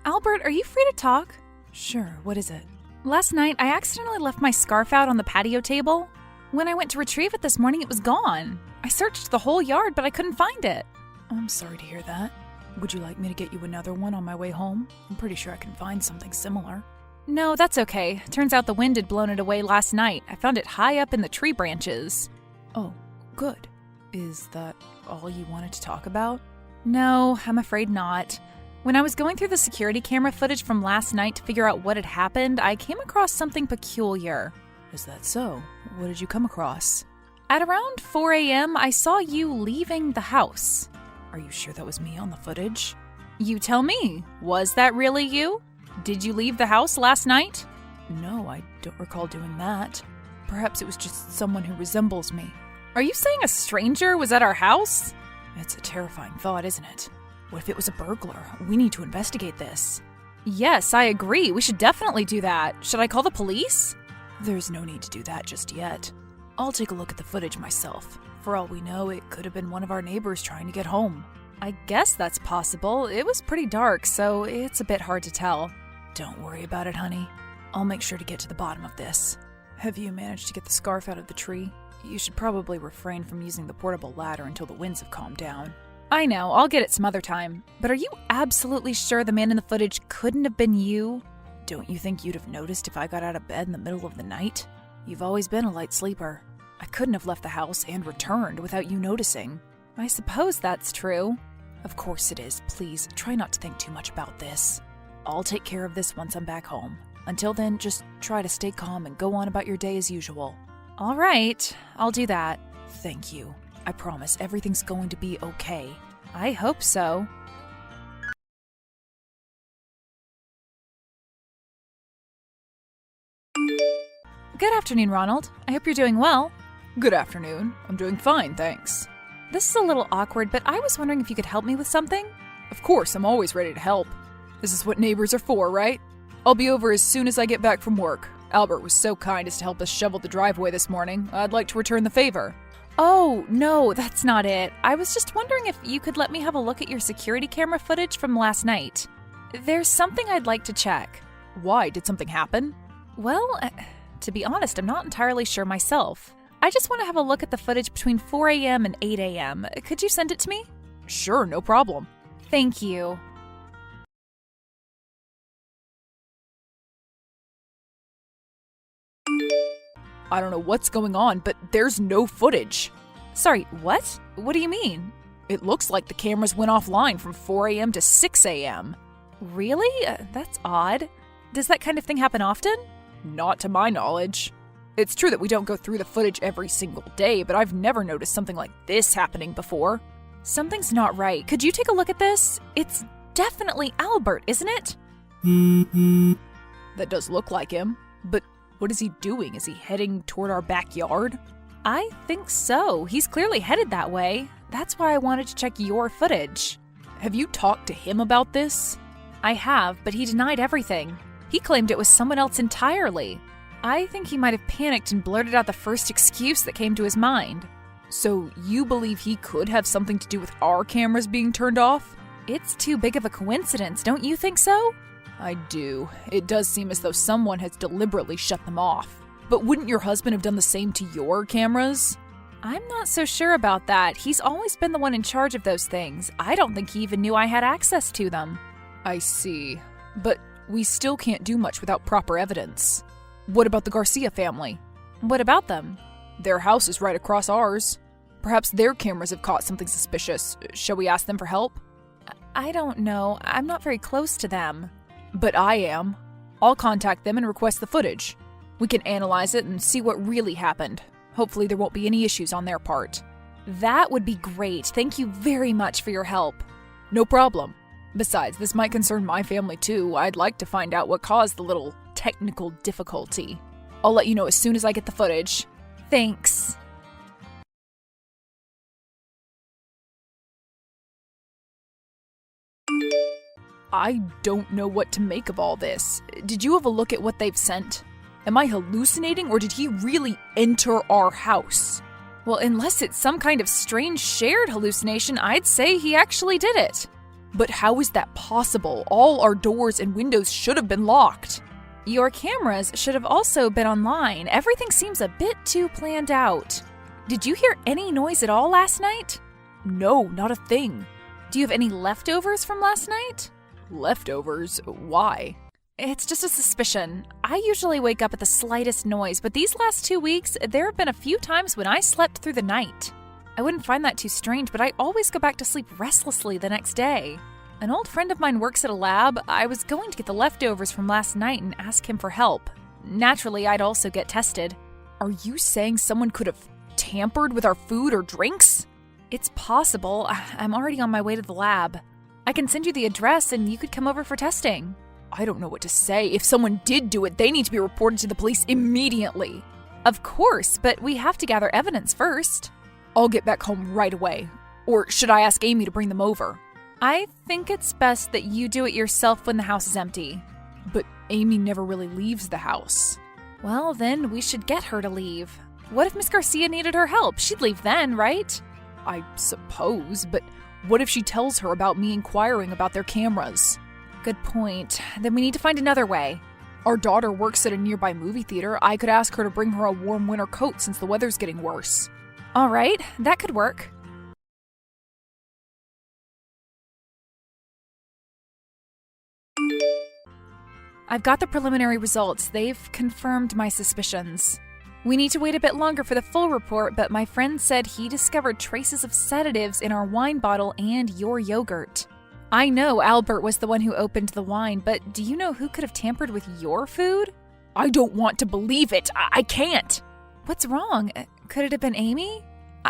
Albert, are you free to talk? Sure, what is it? Last night, I accidentally left my scarf out on the patio table. When I went to retrieve it this morning, it was gone. I searched the whole yard, but I couldn't find it. I'm sorry to hear that. Would you like me to get you another one on my way home? I'm pretty sure I can find something similar. No, that's okay. Turns out the wind had blown it away last night. I found it high up in the tree branches. Oh, good. Is that all you wanted to talk about? No, I'm afraid not. When I was going through the security camera footage from last night to figure out what had happened, I came across something peculiar. Is that so? What did you come across? At around 4 a.m., I saw you leaving the house. Are you sure that was me on the footage? You tell me. Was that really you? Did you leave the house last night? No, I don't recall doing that. Perhaps it was just someone who resembles me. Are you saying a stranger was at our house? It's a terrifying thought, isn't it? What if it was a burglar? We need to investigate this. Yes, I agree. We should definitely do that. Should I call the police? There's no need to do that just yet. I'll take a look at the footage myself. For all we know, it could have been one of our neighbors trying to get home. I guess that's possible. It was pretty dark, so it's a bit hard to tell. Don't worry about it, honey. I'll make sure to get to the bottom of this. Have you managed to get the scarf out of the tree? You should probably refrain from using the portable ladder until the winds have calmed down. I know, I'll get it some other time. But are you absolutely sure the man in the footage couldn't have been you? Don't you think you'd have noticed if I got out of bed in the middle of the night? You've always been a light sleeper. I couldn't have left the house and returned without you noticing. I suppose that's true. Of course it is. Please, try not to think too much about this. I'll take care of this once I'm back home. Until then, just try to stay calm and go on about your day as usual. All right, I'll do that. Thank you. I promise everything's going to be okay. I hope so. Good afternoon, Ronald. I hope you're doing well. Good afternoon. I'm doing fine, thanks. This is a little awkward, but I was wondering if you could help me with something? Of course, I'm always ready to help. This is what neighbors are for, right? I'll be over as soon as I get back from work. Albert was so kind as to help us shovel the driveway this morning. I'd like to return the favor. Oh, no, that's not it. I was just wondering if you could let me have a look at your security camera footage from last night. There's something I'd like to check. Why? Did something happen? Well, to be honest, I'm not entirely sure myself. I just want to have a look at the footage between 4 a.m. and 8 a.m. Could you send it to me? Sure, no problem. Thank you. I don't know what's going on, but there's no footage. Sorry, what? What do you mean? It looks like the cameras went offline from 4 a.m. to 6 a.m. Really? That's odd. Does that kind of thing happen often? Not to my knowledge. It's true that we don't go through the footage every single day, but I've never noticed something like this happening before. Something's not right. Could you take a look at this? It's definitely Albert, isn't it? That does look like him, but what is he doing? Is he heading toward our backyard? I think so. He's clearly headed that way. That's why I wanted to check your footage. Have you talked to him about this? I have, but he denied everything. He claimed it was someone else entirely. I think he might have panicked and blurted out the first excuse that came to his mind. So you believe he could have something to do with our cameras being turned off? It's too big of a coincidence, don't you think so? I do. It does seem as though someone has deliberately shut them off. But wouldn't your husband have done the same to your cameras? I'm not so sure about that. He's always been the one in charge of those things. I don't think he even knew I had access to them. I see. But we still can't do much without proper evidence. What about the Garcia family? What about them? Their house is right across ours. Perhaps their cameras have caught something suspicious. Shall we ask them for help? I don't know. I'm not very close to them. But I am. I'll contact them and request the footage. We can analyze it and see what really happened. Hopefully there won't be any issues on their part. That would be great. Thank you very much for your help. No problem. Besides, this might concern my family too. I'd like to find out what caused the little technical difficulty. I'll let you know as soon as I get the footage. Thanks. I don't know what to make of all this. Did you have a look at what they've sent? Am I hallucinating, or did he really enter our house? Well, unless it's some kind of strange shared hallucination, I'd say he actually did it. But how is that possible? All our doors and windows should have been locked. Your cameras should have also been online. Everything seems a bit too planned out. Did you hear any noise at all last night? No, not a thing. Do you have any leftovers from last night? Leftovers? Why? It's just a suspicion. I usually wake up at the slightest noise, but these last 2 weeks, there have been a few times when I slept through the night. I wouldn't find that too strange, but I always go back to sleep restlessly the next day. An old friend of mine works at a lab. I was going to get the leftovers from last night and ask him for help. Naturally, I'd also get tested. Are you saying someone could have tampered with our food or drinks? It's possible. I'm already on my way to the lab. I can send you the address and you could come over for testing. I don't know what to say. If someone did do it, they need to be reported to the police immediately. Of course, but we have to gather evidence first. I'll get back home right away. Or should I ask Amy to bring them over? I think it's best that you do it yourself when the house is empty. But Amy never really leaves the house. Well, then we should get her to leave. What if Miss Garcia needed her help? She'd leave then, right? I suppose, but what if she tells her about me inquiring about their cameras? Good point. Then we need to find another way. Our daughter works at a nearby movie theater. I could ask her to bring her a warm winter coat since the weather's getting worse. All right, that could work. I've got the preliminary results. They've confirmed my suspicions. We need to wait a bit longer for the full report, but my friend said he discovered traces of sedatives in our wine bottle and your yogurt. I know Albert was the one who opened the wine, but do you know who could have tampered with your food? I don't want to believe it. I can't. What's wrong? Could it have been Amy?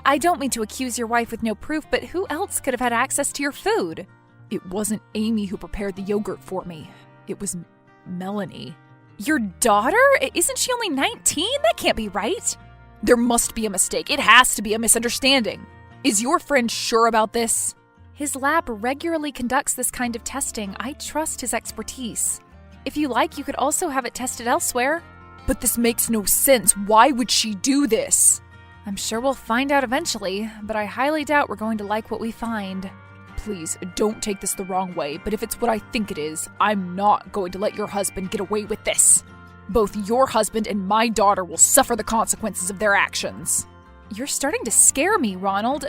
I don't mean to accuse your wife with no proof, but who else could have had access to your food? It wasn't Amy who prepared the yogurt for me. It was Melanie. Your daughter? Isn't she only 19? That can't be right. There must be a mistake. It has to be a misunderstanding. Is your friend sure about this? His lab regularly conducts this kind of testing. I trust his expertise. If you like, you could also have it tested elsewhere. But this makes no sense. Why would she do this? I'm sure we'll find out eventually, but I highly doubt we're going to like what we find. Please, don't take this the wrong way, but if it's what I think it is, I'm not going to let your husband get away with this. Both your husband and my daughter will suffer the consequences of their actions. You're starting to scare me, Ronald.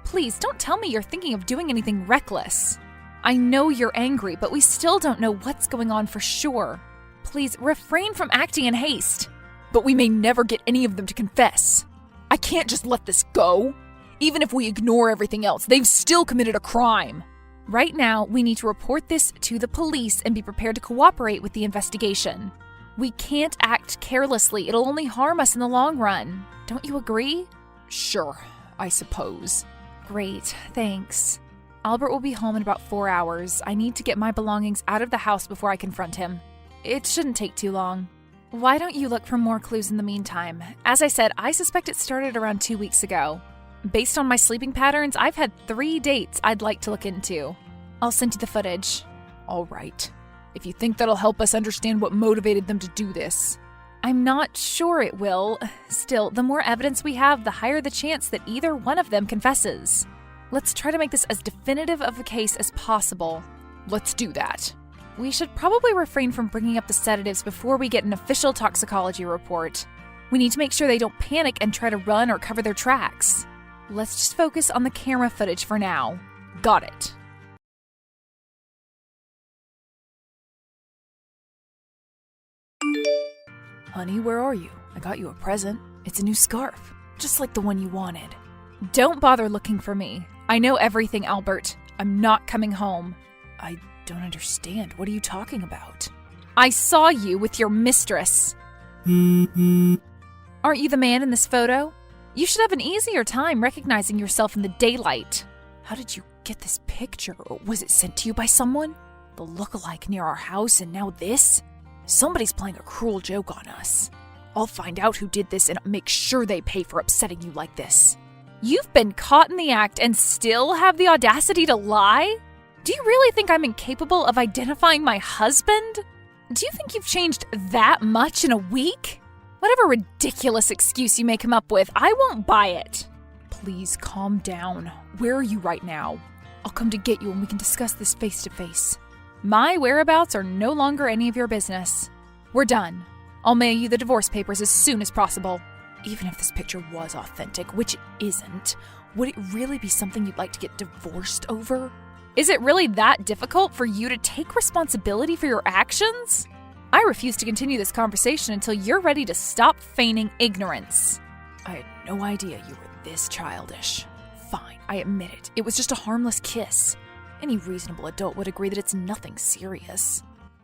Please, don't tell me you're thinking of doing anything reckless. I know you're angry, but we still don't know what's going on for sure. Please, refrain from acting in haste. But we may never get any of them to confess. I can't just let this go. Even if we ignore everything else, they've still committed a crime. Right now, we need to report this to the police and be prepared to cooperate with the investigation. We can't act carelessly. It'll only harm us in the long run. Don't you agree? Sure, I suppose. Great, thanks. Albert will be home in about 4 hours. I need to get my belongings out of the house before I confront him. It shouldn't take too long. Why don't you look for more clues in the meantime? As I said, I suspect it started around 2 weeks ago. Based on my sleeping patterns, I've had 3 dates I'd like to look into. I'll send you the footage. All right. If you think that'll help us understand what motivated them to do this. I'm not sure it will. Still, the more evidence we have, the higher the chance that either one of them confesses. Let's try to make this as definitive of a case as possible. Let's do that. We should probably refrain from bringing up the sedatives before we get an official toxicology report. We need to make sure they don't panic and try to run or cover their tracks. Let's just focus on the camera footage for now. Got it. Honey, where are you? I got you a present. It's a new scarf, just like the one you wanted. Don't bother looking for me. I know everything, Albert. I'm not coming home. I don't understand. What are you talking about? I saw you with your mistress. Aren't you the man in this photo? You should have an easier time recognizing yourself in the daylight. How did you get this picture? Was it sent to you by someone? The look-alike near our house and now this? Somebody's playing a cruel joke on us. I'll find out who did this and make sure they pay for upsetting you like this. You've been caught in the act and still have the audacity to lie? Do you really think I'm incapable of identifying my husband? Do you think you've changed that much in a week? Whatever ridiculous excuse you may come up with, I won't buy it. Please calm down. Where are you right now? I'll come to get you and we can discuss this face to face. My whereabouts are no longer any of your business. We're done. I'll mail you the divorce papers as soon as possible. Even if this picture was authentic, which it isn't, would it really be something you'd like to get divorced over? Is it really that difficult for you to take responsibility for your actions? I refuse to continue this conversation until you're ready to stop feigning ignorance. I had no idea you were this childish. Fine, I admit it. It was just a harmless kiss. Any reasonable adult would agree that it's nothing serious.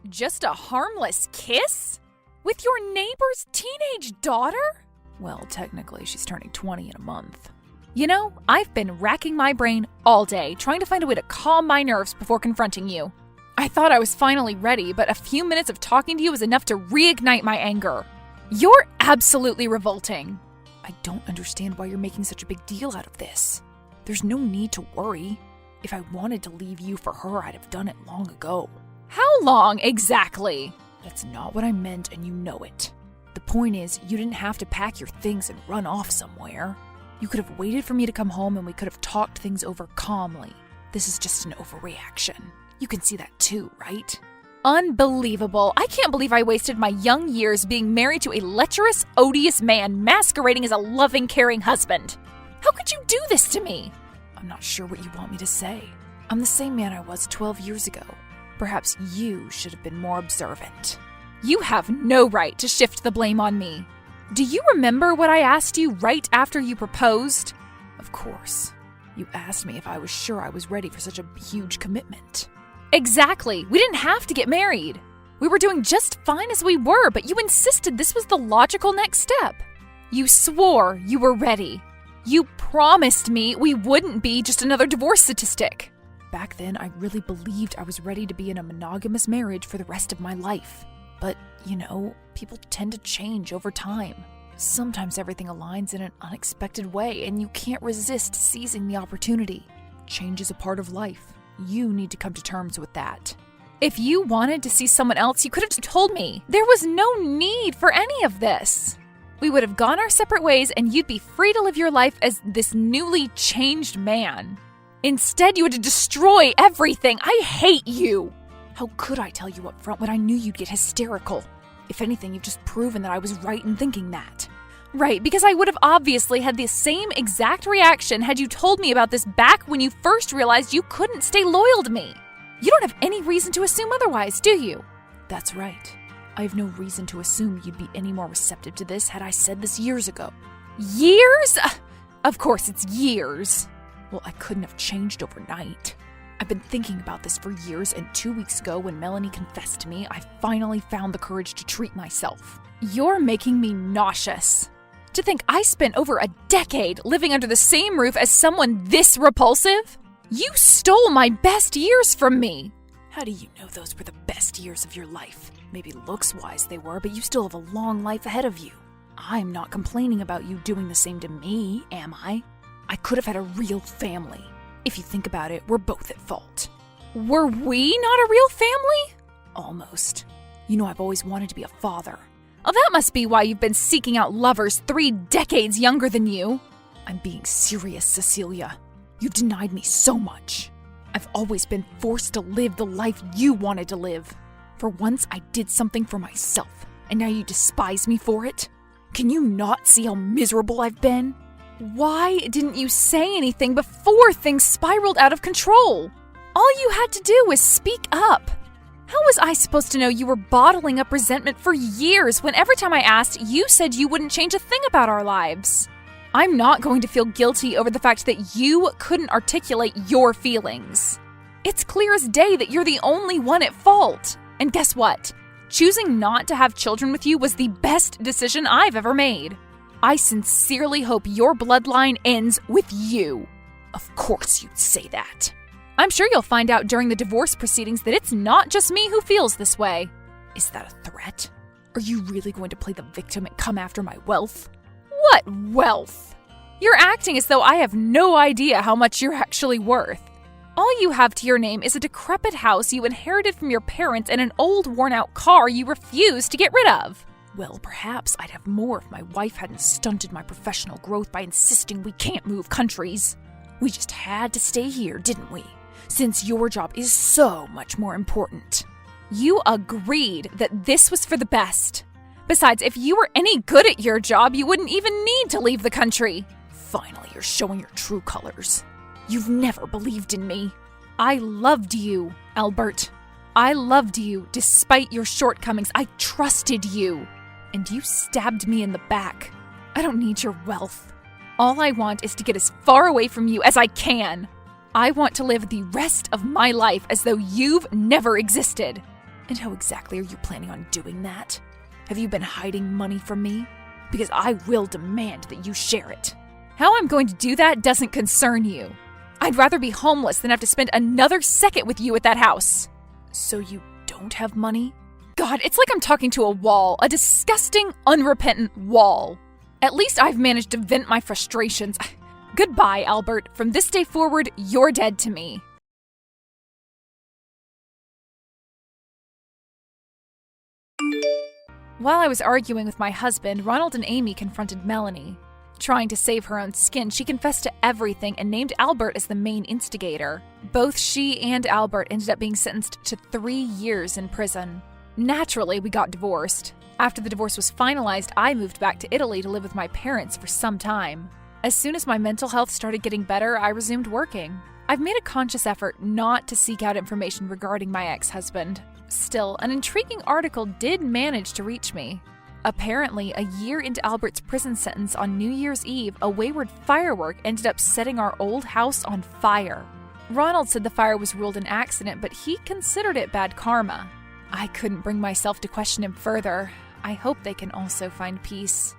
Just a harmless kiss? With your neighbor's teenage daughter? Well, technically, she's turning 20 in a month. You know, I've been racking my brain all day trying to find a way to calm my nerves before confronting you. I thought I was finally ready, but a few minutes of talking to you was enough to reignite my anger. You're absolutely revolting. I don't understand why you're making such a big deal out of this. There's no need to worry. If I wanted to leave you for her, I'd have done it long ago. How long exactly? That's not what I meant, and you know it. The point is, you didn't have to pack your things and run off somewhere. You could have waited for me to come home and we could have talked things over calmly. This is just an overreaction. You can see that too, right? Unbelievable. I can't believe I wasted my young years being married to a lecherous, odious man masquerading as a loving, caring husband. How could you do this to me? I'm not sure what you want me to say. I'm the same man I was 12 years ago. Perhaps you should have been more observant. You have no right to shift the blame on me. Do you remember what I asked you right after you proposed? Of course. You asked me if I was sure I was ready for such a huge commitment. Exactly. We didn't have to get married. We were doing just fine as we were, but you insisted this was the logical next step. You swore you were ready. You promised me we wouldn't be just another divorce statistic. Back then, I really believed I was ready to be in a monogamous marriage for the rest of my life. But, you know, people tend to change over time. Sometimes everything aligns in an unexpected way, and you can't resist seizing the opportunity. Change is a part of life. You need to come to terms with that. If you wanted to see someone else, you could have told me. There was no need for any of this. We would have gone our separate ways, and you'd be free to live your life as this newly changed man. Instead, you had to destroy everything. I hate you. How could I tell you up front when I knew you'd get hysterical? If anything, you've just proven that I was right in thinking that. Right, because I would have obviously had the same exact reaction had you told me about this back when you first realized you couldn't stay loyal to me. You don't have any reason to assume otherwise, do you? That's right. I have no reason to assume you'd be any more receptive to this had I said this years ago. Years? Of course it's years. Well, I couldn't have changed overnight. I've been thinking about this for years, and 2 weeks ago when Melanie confessed to me, I finally found the courage to treat myself. You're making me nauseous. To think I spent over a decade living under the same roof as someone this repulsive? You stole my best years from me. How do you know those were the best years of your life? Maybe looks-wise they were, but you still have a long life ahead of you. I'm not complaining about you doing the same to me, am I? I could have had a real family. If you think about it, we're both at fault. Were we not a real family? Almost. You know I've always wanted to be a father. Oh, that must be why you've been seeking out lovers 3 decades younger than you. I'm being serious, Cecilia. You've denied me so much. I've always been forced to live the life you wanted to live. For once, I did something for myself, and now you despise me for it? Can you not see how miserable I've been? Why didn't you say anything before things spiraled out of control? All you had to do was speak up. How was I supposed to know you were bottling up resentment for years when every time I asked, you said you wouldn't change a thing about our lives? I'm not going to feel guilty over the fact that you couldn't articulate your feelings. It's clear as day that you're the only one at fault. And guess what? Choosing not to have children with you was the best decision I've ever made. I sincerely hope your bloodline ends with you. Of course you'd say that. I'm sure you'll find out during the divorce proceedings that it's not just me who feels this way. Is that a threat? Are you really going to play the victim and come after my wealth? What wealth? You're acting as though I have no idea how much you're actually worth. All you have to your name is a decrepit house you inherited from your parents and an old worn-out car you refuse to get rid of. Well, perhaps I'd have more if my wife hadn't stunted my professional growth by insisting we can't move countries. We just had to stay here, didn't we? since your job is so much more important. You agreed that this was for the best. Besides, if you were any good at your job, you wouldn't even need to leave the country. Finally, you're showing your true colors. You've never believed in me. I loved you, Albert. I loved you despite your shortcomings. I trusted you. And you stabbed me in the back. I don't need your wealth. All I want is to get as far away from you as I can. I want to live the rest of my life as though you've never existed. And how exactly are you planning on doing that? Have you been hiding money from me? Because I will demand that you share it. How I'm going to do that doesn't concern you. I'd rather be homeless than have to spend another second with you at that house. So you don't have money? God, it's like I'm talking to a wall, a disgusting, unrepentant wall. At least I've managed to vent my frustrations. Goodbye, Albert. From this day forward, you're dead to me. While I was arguing with my husband, Ronald and Amy confronted Melanie. Trying to save her own skin, she confessed to everything and named Albert as the main instigator. Both she and Albert ended up being sentenced to 3 years in prison. Naturally, we got divorced. After the divorce was finalized, I moved back to Italy to live with my parents for some time. As soon as my mental health started getting better, I resumed working. I've made a conscious effort not to seek out information regarding my ex-husband. Still, an intriguing article did manage to reach me. Apparently, a year into Albert's prison sentence on New Year's Eve, a wayward firework ended up setting our old house on fire. Ronald said the fire was ruled an accident, but he considered it bad karma. I couldn't bring myself to question him further. I hope they can also find peace.